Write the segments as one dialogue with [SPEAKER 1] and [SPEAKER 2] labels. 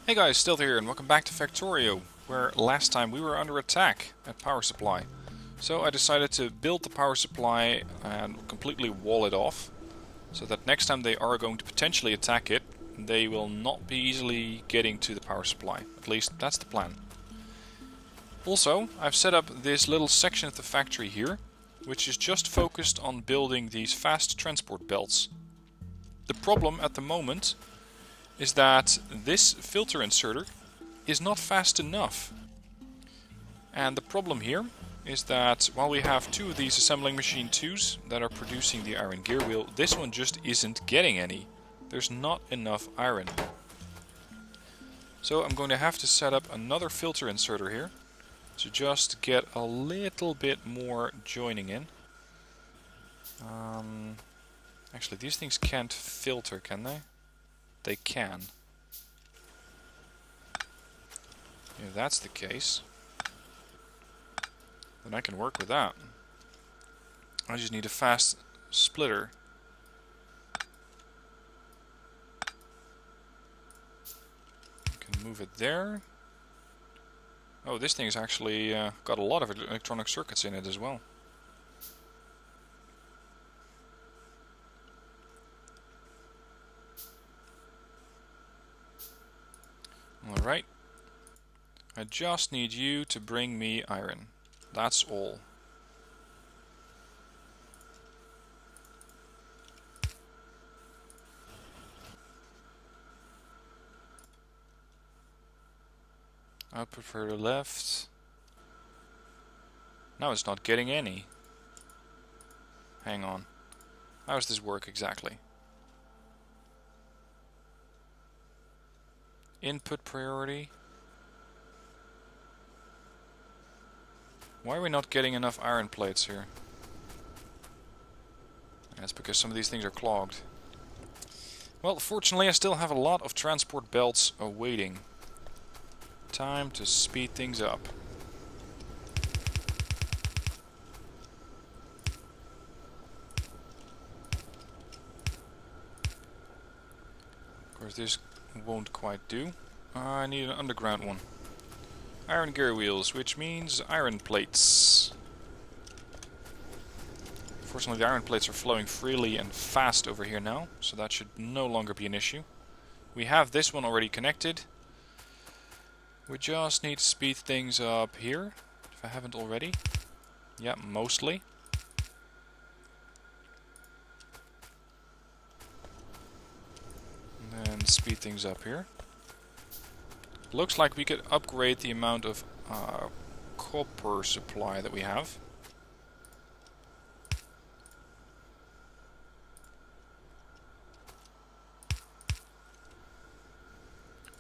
[SPEAKER 1] Hey guys, Stealth here and welcome back to Factorio, where last time we were under attack at power supply. So I decided to build the power supply and completely wall it off, so that next time they are going to potentially attack it, they will not be easily getting to the power supply. At least that's the plan. Also, I've set up this little section of the factory here, which is just focused on building these fast transport belts. The problem at the moment is that this filter inserter is not fast enough. And the problem here is that while we have two of these assembling machine 2s that are producing the iron gear wheel, this one just isn't getting any. There's not enough iron. So I'm going to have to set up another filter inserter here to just get a little bit more joining in. Actually, these things can't filter, can they? They can. If that's the case, then I can work with that. I just need a fast splitter. I can move it there. Oh, this thing's actually got a lot of electronic circuits in it as well. Alright. I just need you to bring me iron. That's all. Output further left. Now it's not getting any. Hang on. How does this work exactly? Input priority. Why are we not getting enough iron plates here? That's because some of these things are clogged. Well, fortunately I still have a lot of transport belts awaiting. Time to speed things up. Of course this won't quite do. I need an underground one. Iron gear wheels, which means iron plates. Fortunately, the iron plates are flowing freely and fast over here now, so that should no longer be an issue. We have this one already connected. We just need to speed things up here, if I haven't already. Yeah, mostly. And then speed things up here. Looks like we could upgrade the amount of copper supply that we have.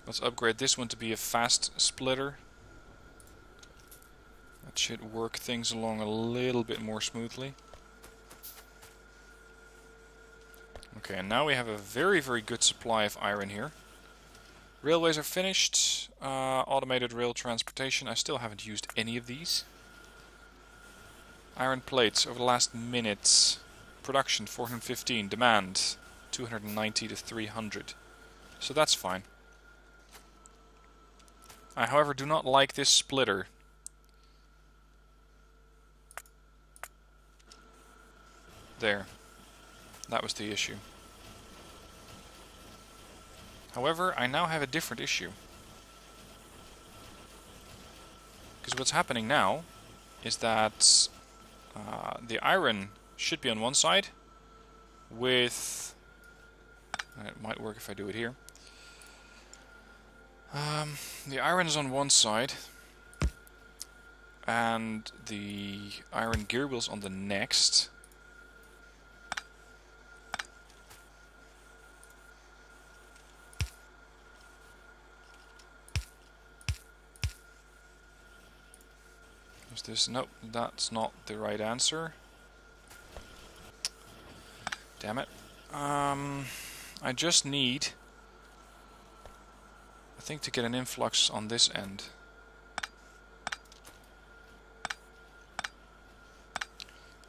[SPEAKER 1] Let's upgrade this one to be a fast splitter. That should work things along a little bit more smoothly. Okay, and now we have a very, very good supply of iron here. Railways are finished. Automated rail transportation. I still haven't used any of these. Iron plates over the last minute. Production 415. Demand 290 to 300. So that's fine. I, however, do not like this splitter. There. That was the issue. However, I now have a different issue. Because what's happening now is that the iron should be on one side with... it might work if I do it here. The iron is on one side and the iron gear wheels on the next. Is this? Nope, that's not the right answer. Damn it. I just need, I think, to get an influx on this end.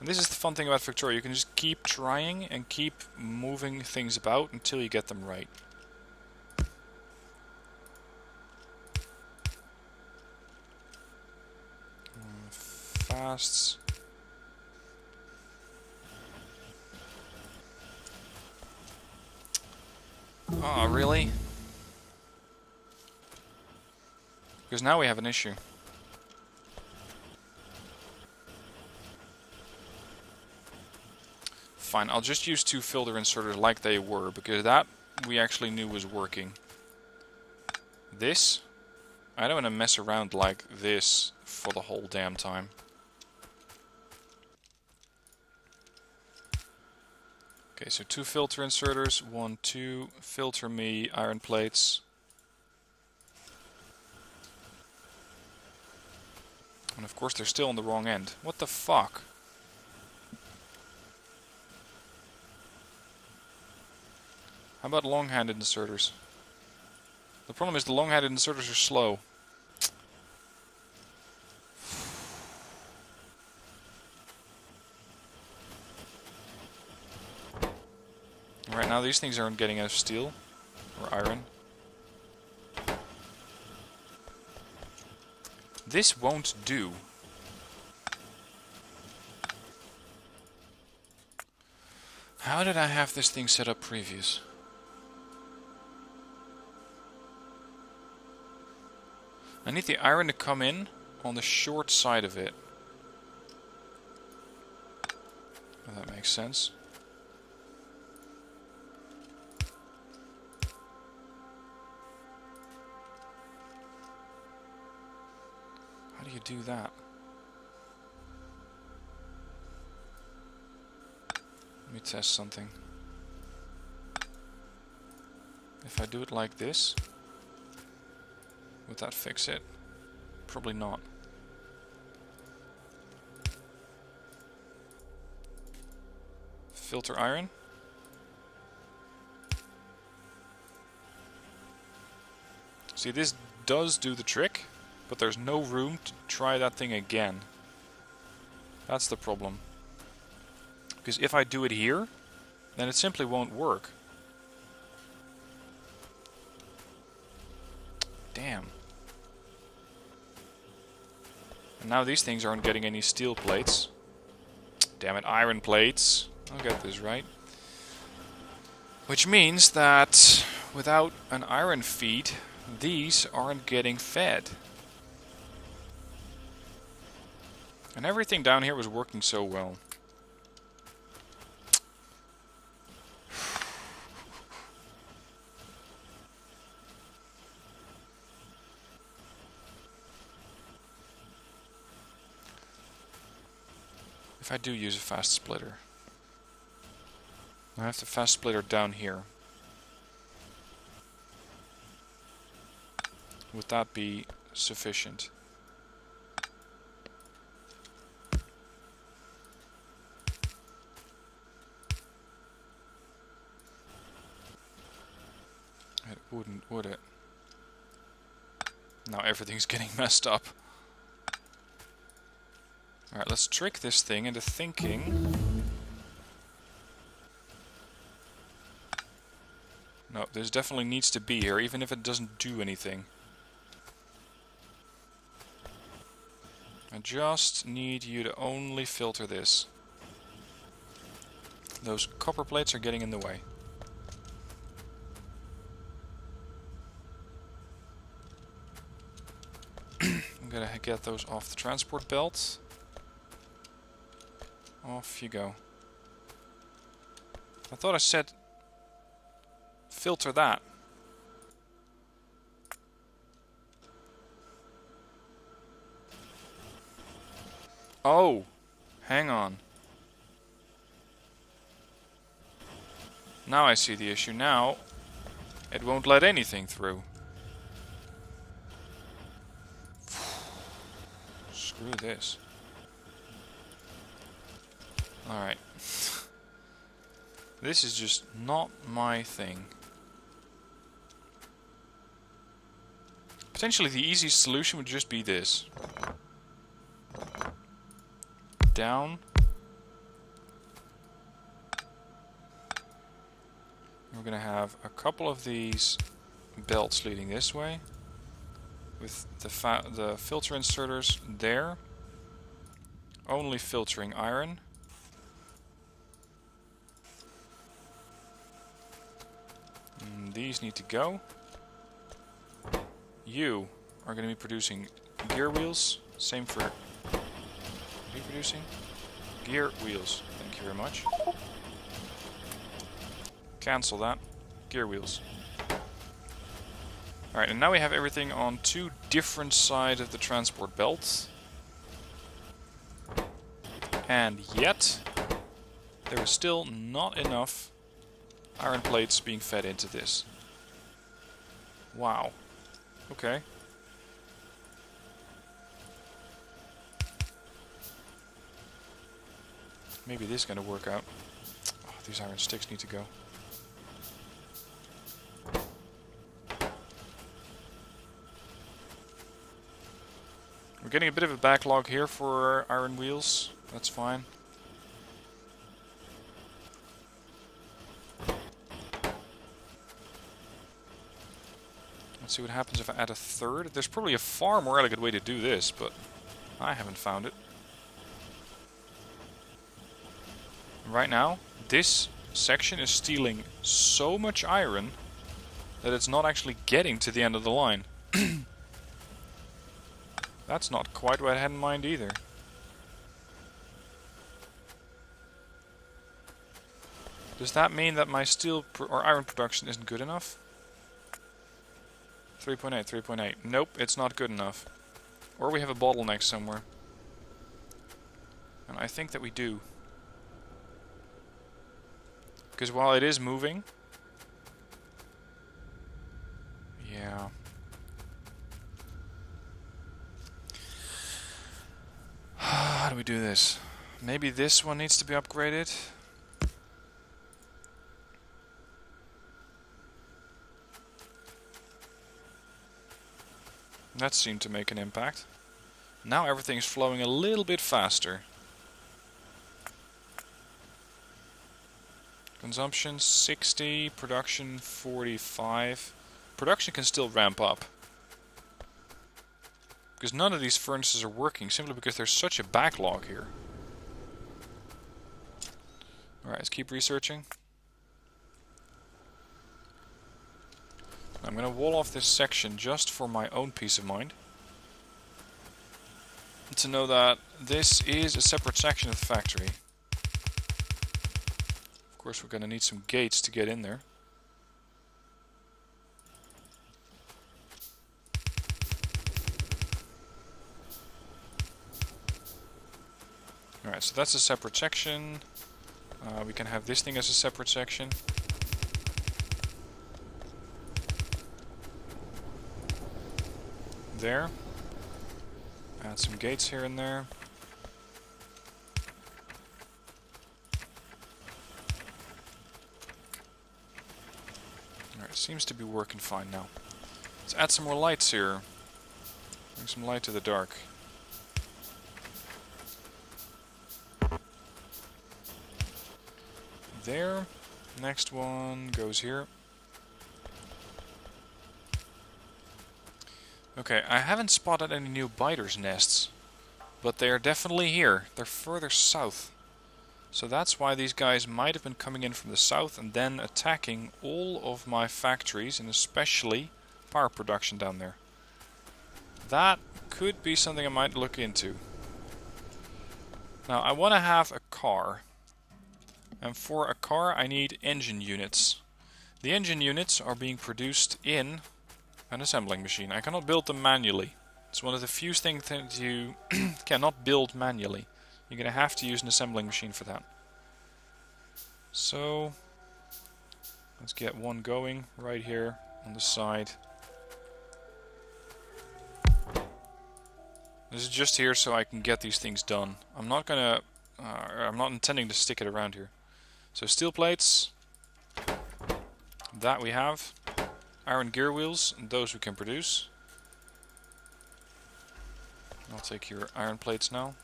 [SPEAKER 1] And this is the fun thing about Factorio. You can just keep trying and keep moving things about until you get them right. fasts. Oh, really? Because now we have an issue. Fine, I'll just use 2 filter inserters like they were, because that we actually knew was working. This, I don't want to mess around like this for the whole damn time. Okay, so 2 filter inserters, 1, 2, filter me, iron plates. And of course they're still on the wrong end. What the fuck? How about long-handed inserters? The problem is the long-handed inserters are slow. Right now these things aren't getting enough steel or iron. This won't do. How did I have this thing set up previous? I need the iron to come in on the short side of it. If that makes sense. How do you do that? Let me test something. If I do it like this, would that fix it? Probably not. Filter iron. See, this does do the trick, but there's no room to try that thing again. That's the problem. Because if I do it here, then it simply won't work. Damn. And now these things aren't getting any steel plates. Damn it, iron plates. I'll get this right. Which means that without an iron feed, these aren't getting fed. And everything down here was working so well. If I do use a fast splitter, I have the fast splitter down here. Would that be sufficient? It wouldn't, would it? Now everything's getting messed up. Alright, let's trick this thing into thinking. No, this definitely needs to be here, even if it doesn't do anything. I just need you to only filter this. Those copper plates are getting in the way. I'm gonna get those off the transport belt. Off you go. I thought I said filter that. Oh, hang on. Now I see the issue. Now it won't let anything through. Screw this. Alright. This is just not my thing. Potentially the easiest solution would just be this. Down. We're gonna have a couple of these belts leading this way, with the filter inserters there, only filtering iron. These need to go. You are going to be producing gear wheels. Same for... Are you producing? Gear wheels. Thank you very much. Cancel that. Gear wheels. Alright, and now we have everything on two different sides of the transport belt. And yet, there is still not enough iron plates being fed into this. Wow. Okay. Maybe this is going to work out. Oh, these iron sticks need to go. We're getting a bit of a backlog here for iron wheels. That's fine. Let's see what happens if I add a third. There's probably a far more elegant way to do this, but I haven't found it. Right now, this section is stealing so much iron that it's not actually getting to the end of the line. That's not quite what I had in mind either. Does that mean that my steel or iron production isn't good enough? 3.8, 3.8. Nope, it's not good enough. Or we have a bottleneck somewhere. And I think that we do. Because while it is moving... Yeah... How do we do this? Maybe this one needs to be upgraded? That seemed to make an impact. Now everything's flowing a little bit faster. Consumption 60, production 45. Production can still ramp up. Because none of these furnaces are working, simply because there's such a backlog here. Alright, let's keep researching. I'm going to wall off this section just for my own peace of mind. To know that this is a separate section of the factory. Of course, we're going to need some gates to get in there. Alright, so that's a separate section. We can have this thing as a separate section. There. Add some gates here and there. Alright, seems to be working fine now. Let's add some more lights here. Bring some light to the dark. There. Next one goes here. Okay, I haven't spotted any new biters' nests, but they are definitely here. They're further south. So that's why these guys might have been coming in from the south and then attacking all of my factories, and especially power production down there. That could be something I might look into. Now, I want to have a car. And for a car, I need engine units. The engine units are being produced in an assembling machine. I cannot build them manually. It's one of the few things that you cannot build manually. You're going to have to use an assembling machine for that. So, let's get one going right here on the side. This is just here so I can get these things done. I'm not intending to stick it around here. So steel plates, that we have. Iron gear wheels, those we can produce. I'll take your iron plates now.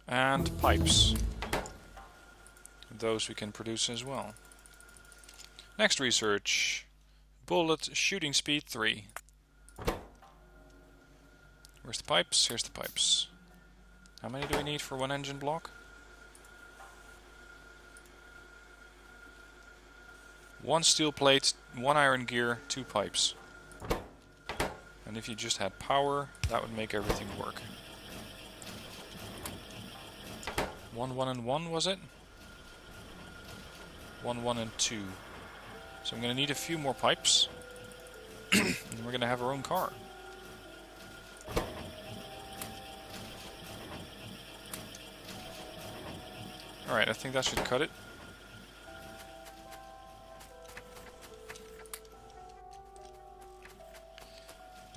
[SPEAKER 1] And pipes. Those we can produce as well. Next research. Bullet shooting speed 3. Where's the pipes? Here's the pipes. How many do we need for one engine block? 1 steel plate, 1 iron gear, 2 pipes. And if you just had power, that would make everything work. 1, 1 and 1 was it? 1, 1 and 2. So I'm going to need a few more pipes. And we're going to have our own car. Alright, I think that should cut it.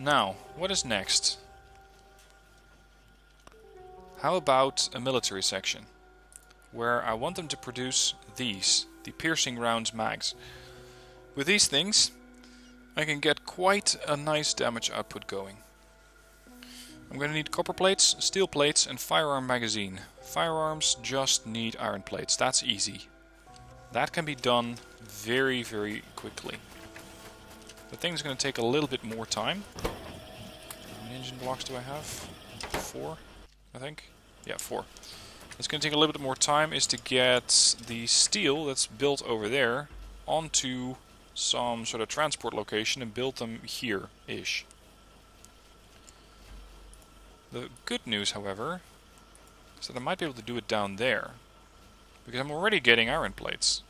[SPEAKER 1] Now, what is next? How about a military section? Where I want them to produce these, the piercing rounds mags. With these things, I can get quite a nice damage output going. I'm going to need copper plates, steel plates and firearm magazine. Firearms just need iron plates, that's easy. That can be done very, very quickly. The thing's going to take a little bit more time. How many engine blocks do I have? 4, I think. Yeah, 4. It's going to take a little bit more time is to get the steel that's built over there onto some sort of transport location and build them here-ish. The good news, however, is that I might be able to do it down there. Because I'm already getting iron plates.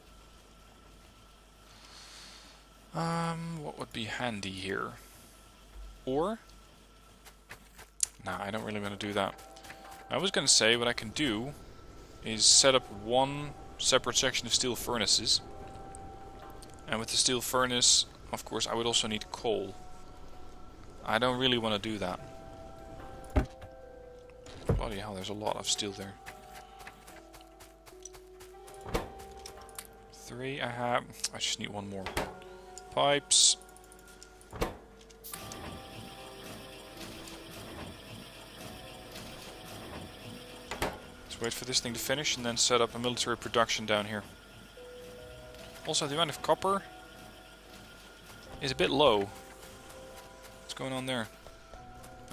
[SPEAKER 1] What would be handy here? Or? Nah, I don't really want to do that. I was going to say what I can do is set up one separate section of steel furnaces. And with the steel furnace, of course, I would also need coal. I don't really want to do that. Bloody hell, there's a lot of steel there. 3 I have. I just need 1 more. Pipes. Let's wait for this thing to finish and then set up a military production down here. Also, the amount of copper is a bit low. What's going on there?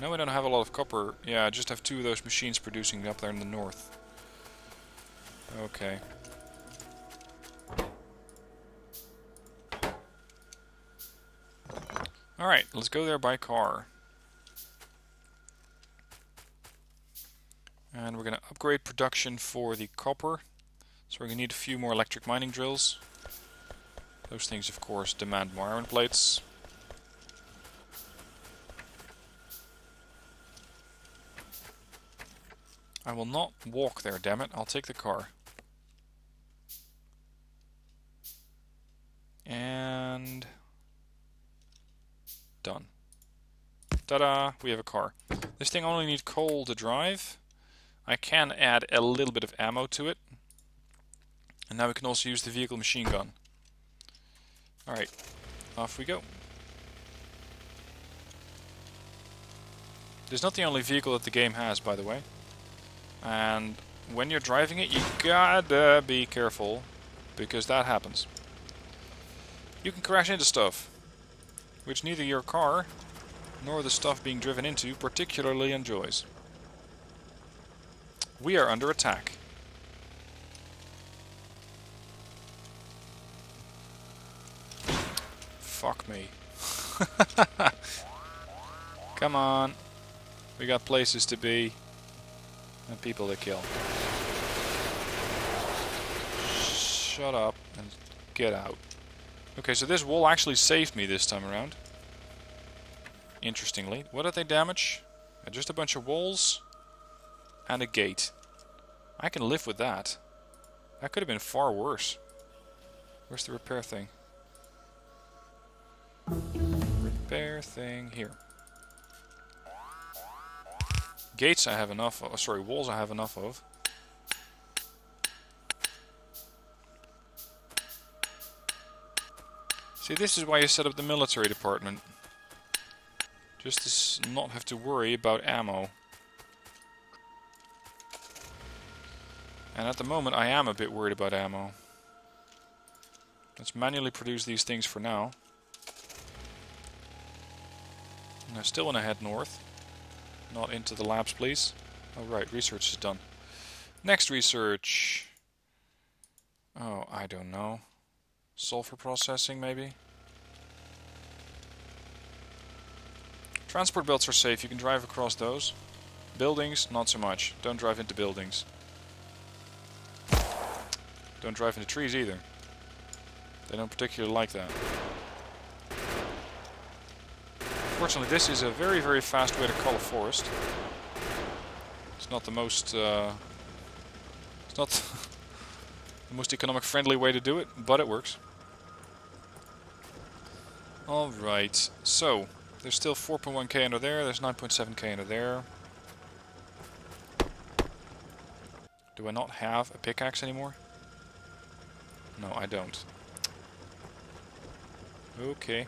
[SPEAKER 1] No, I don't have a lot of copper. Yeah, I just have 2 of those machines producing up there in the north. Okay. Alright, let's go there by car. And we're going to upgrade production for the copper. So we're going to need a few more electric mining drills. Those things, of course, demand more iron plates. I will not walk there, damn it. I'll take the car. And done. Ta-da! We have a car. This thing only needs coal to drive. I can add a little bit of ammo to it. And now we can also use the vehicle machine gun. Alright, off we go. This is not the only vehicle that the game has, by the way. And when you're driving it, you gotta be careful, because that happens. You can crash into stuff, which neither your car nor the stuff being driven into particularly enjoys. We are under attack. Fuck me. Come on. We got places to be and people to kill. Shut up and get out. Okay, so this wall actually saved me this time around. Interestingly. What did they damage? Just a bunch of walls and a gate. I can live with that. That could have been far worse. Where's the repair thing? Repair thing here. Gates I have enough of. Sorry, walls I have enough of. See, this is why you set up the military department. Just to not have to worry about ammo. And at the moment I am a bit worried about ammo. Let's manually produce these things for now. And I still want to head north. Not into the labs, please. Oh, right, research is done. Next research. Oh, I don't know. Sulfur processing, maybe? Transport belts are safe, you can drive across those. Buildings, not so much. Don't drive into buildings. Don't drive into trees either. They don't particularly like that. Fortunately, this is a very, very fast way to cull a forest. It's not the most... it's not the most economic friendly way to do it, but it works. Alright, so there's still 4.1k under there, there's 9.7k under there. Do I not have a pickaxe anymore? No, I don't. Okay.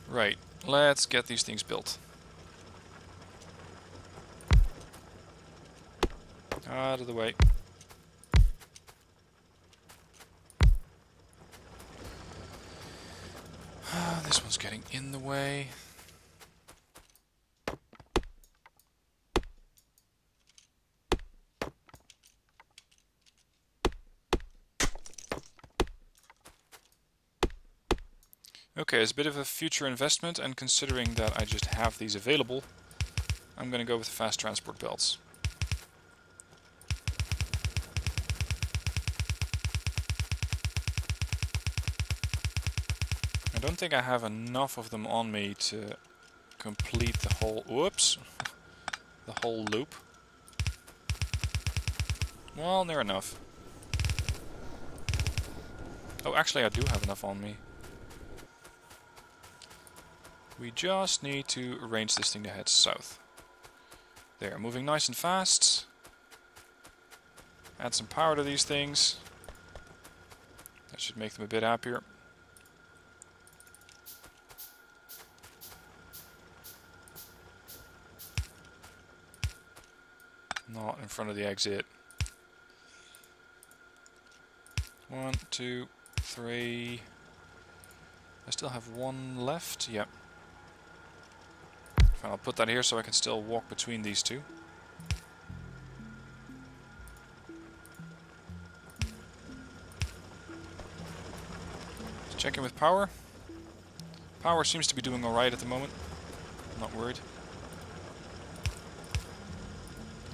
[SPEAKER 1] Right, let's get these things built. Out of the way. This one's getting in the way. Okay, as a bit of a future investment, and considering that I just have these available, I'm going to go with fast transport belts. I don't think I have enough of them on me to complete the whole... Whoops! The whole loop. Well, near enough. Oh, actually I do have enough on me. We just need to arrange this thing to head south. There, moving nice and fast. Add some power to these things. That should make them a bit happier. Not in front of the exit. 1, 2, 3. I still have one left. Yep. Fine, I'll put that here so I can still walk between these two. Let's check in with power. Power seems to be doing alright at the moment. I'm not worried.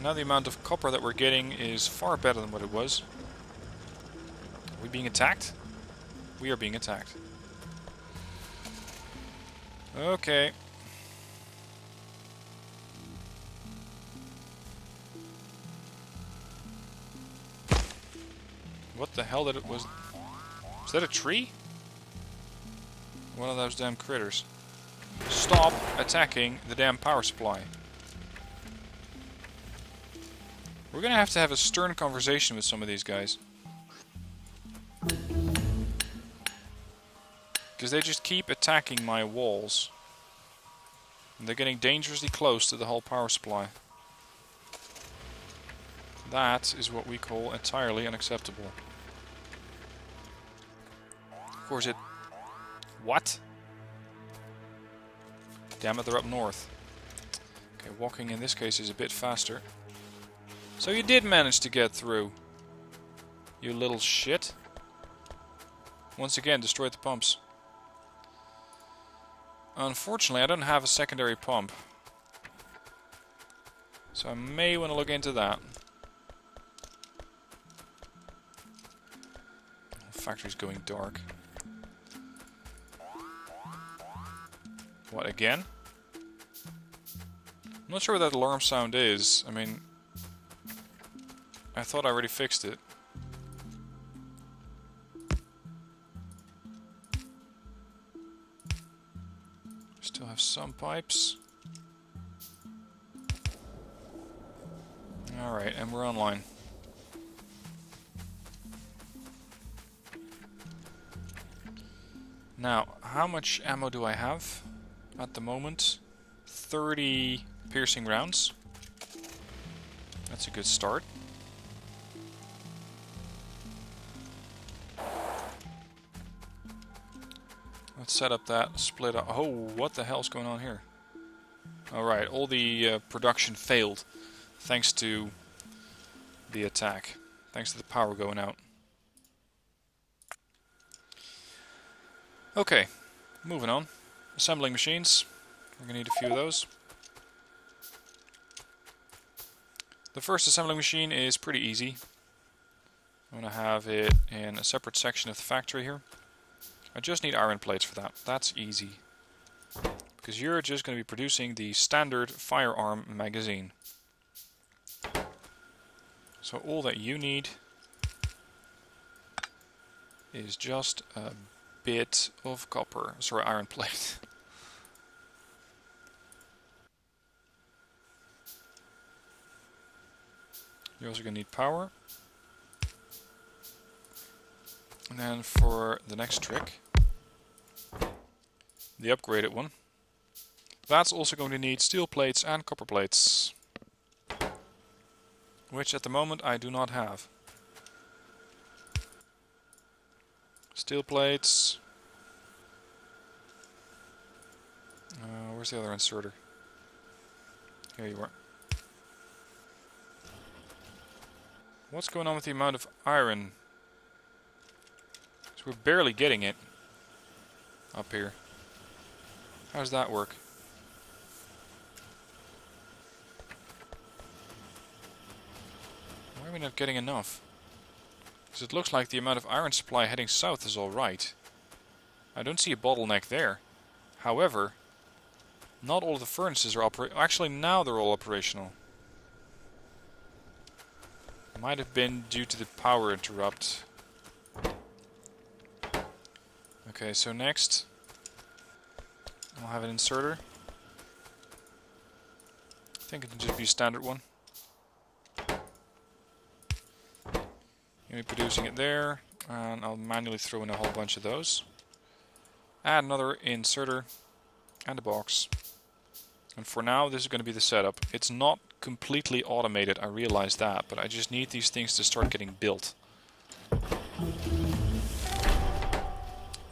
[SPEAKER 1] Now the amount of copper that we're getting is far better than what it was. Are we being attacked? We are being attacked. Okay. What the hell did it was? Is that a tree? One of those damn critters. Stop attacking the damn power supply. We're gonna have to have a stern conversation with some of these guys. Because they just keep attacking my walls. And they're getting dangerously close to the whole power supply. That is what we call entirely unacceptable. Of course it... What? Damn it, they're up north. Okay, walking in this case is a bit faster. So you did manage to get through. You little shit. Once again, destroyed the pumps. Unfortunately, I don't have a secondary pump. So I may want to look into that. The factory's going dark. What, again? I'm not sure what that alarm sound is. I mean... I thought I already fixed it. Still have some pipes. Alright, and we're online. Now, how much ammo do I have at the moment? 30 piercing rounds. That's a good start. Let's set up that split up. Oh, what the hell's going on here? Alright, all the production failed thanks to the attack. Thanks to the power going out. Okay, moving on. Assembling machines. We're going to need a few of those. The first assembling machine is pretty easy. I'm going to have it in a separate section of the factory here. I just need iron plates for that. That's easy. Because you're just going to be producing the standard firearm magazine. So all that you need is just a bit of copper. Sorry, iron plate. You're also going to need power. And then for the next trick, the upgraded one, that's also going to need steel plates and copper plates, which at the moment I do not have. Steel plates. Where's the other inserter? Here you are. What's going on with the amount of iron? Because we're barely getting it up here. How does that work? Why are we not getting enough? Because it looks like the amount of iron supply heading south is alright. I don't see a bottleneck there. However, not all of the furnaces are operational. Actually, now they're all operational. Might have been due to the power interrupt. Okay, so next I'll have an inserter. I think it can just be a standard one. You'll be producing it there, and I'll manually throw in a whole bunch of those. Add another inserter and a box. And for now, this is going to be the setup. It's not completely automated, I realize that, but I just need these things to start getting built.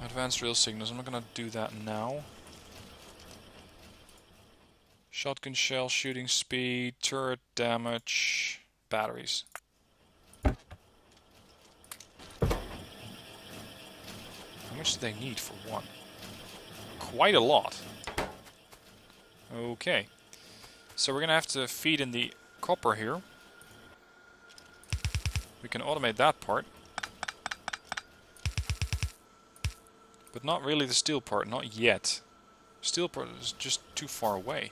[SPEAKER 1] Advanced rail signals, I'm not going to do that now. Shotgun shell, shooting speed, turret damage, batteries. How much do they need for one? Quite a lot. Okay. So we're going to have to feed in the copper here. We can automate that part. But not really the steel part, not yet. Steel part is just too far away.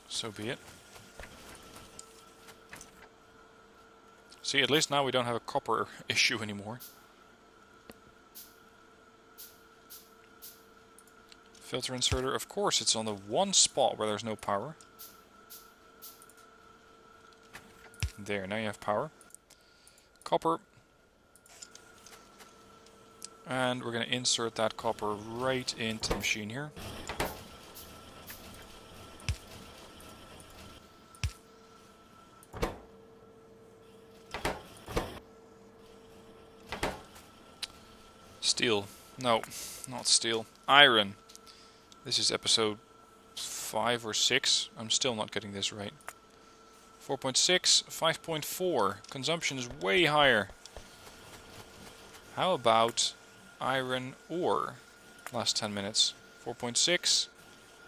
[SPEAKER 1] So be it. See, at least now we don't have a copper issue anymore. Filter inserter, of course it's on the one spot where there's no power. There, now you have power. Copper. And we're going to insert that copper right into the machine here. Steel. No, not steel. Iron. This is episode 5 or 6. I'm still not getting this right. 4.6, 5.4. Consumption is way higher. How about iron ore? Last 10 minutes. 4.6.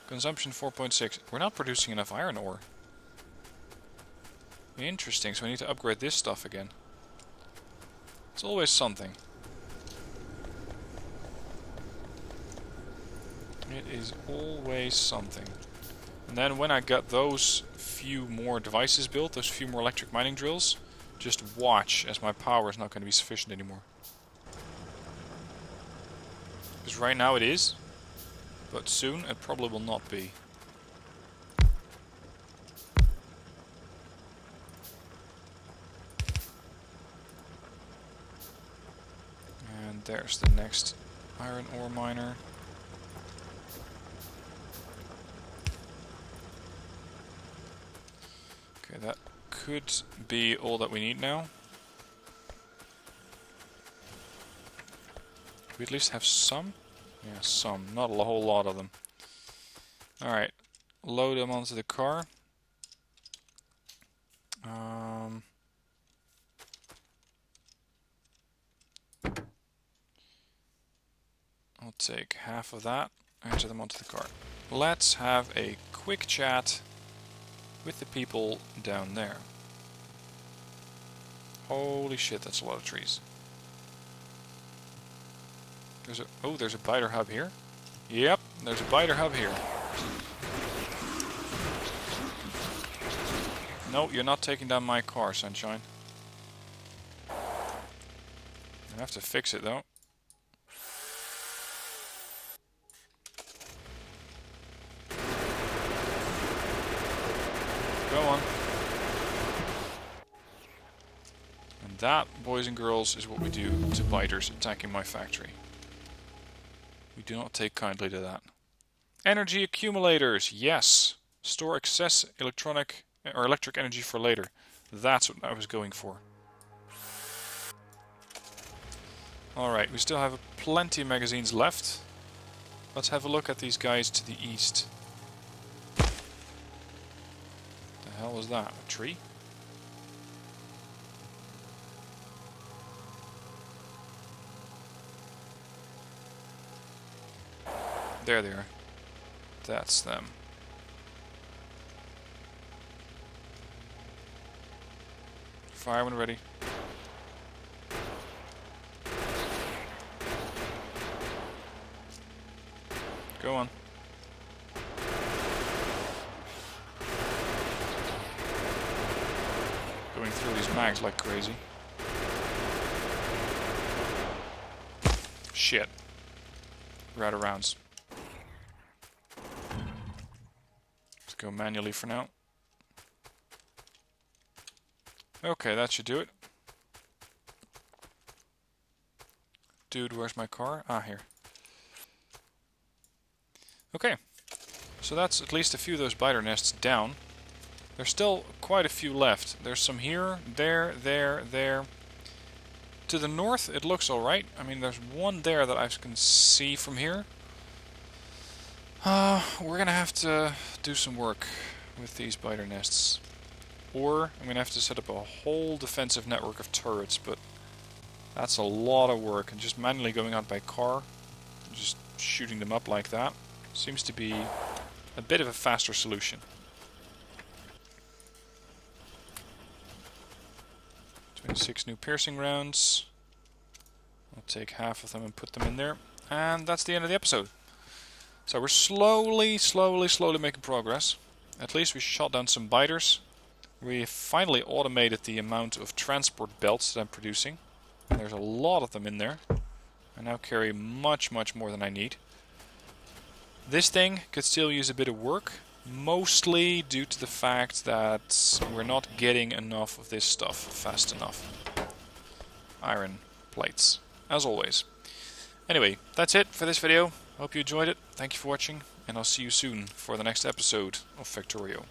[SPEAKER 1] Consumption 4.6. We're not producing enough iron ore. Interesting, so we need to upgrade this stuff again. It's always something. It is always something. And then when I got those few more devices built, those few more electric mining drills, just watch as my power is not going to be sufficient anymore. Because right now it is, but soon it probably will not be. And there's the next iron ore miner. Okay, that could be all that we need now. we at least have some? Yeah, some. Not a whole lot of them. Alright. Load them onto the car. I'll take half of that. Enter them onto the car. Let's have a quick chat with the people down there. Holy shit, that's a lot of trees. There's a biter hub here. Yep, there's a biter hub here. No, you're not taking down my car, sunshine. I have to fix it though. Go on. And that, boys and girls, is what we do to biters attacking my factory. We do not take kindly to that. Energy accumulators, yes. Store excess electric energy for later. That's what I was going for. Alright, we still have plenty of magazines left. Let's have a look at these guys to the east. The hell was that? A tree? There they are. That's them. Fire when ready. Go on. Going through these mags like crazy. Shit. We're out of rounds. Let's go manually for now. Okay, that should do it. Dude, where's my car? Ah, here. Okay, so that's at least a few of those biter nests down. There's still quite a few left. There's some here, there. To the north, it looks alright. I mean, there's one there that I can see from here. We're gonna have to do some work with these biter nests. Or I'm gonna have to set up a whole defensive network of turrets, but that's a lot of work. And just manually going out by car, just shooting them up like that, seems to be a bit of a faster solution. 26 new piercing rounds. I'll take half of them and put them in there. And that's the end of the episode. So we're slowly making progress. At least we shot down some biters. We finally automated the amount of transport belts that I'm producing. And there's a lot of them in there. I now carry much more than I need. This thing could still use a bit of work, mostly due to the fact that we're not getting enough of this stuff fast enough. Iron plates, as always. Anyway, that's it for this video. Hope you enjoyed it. Thank you for watching, and I'll see you soon for the next episode of Factorio.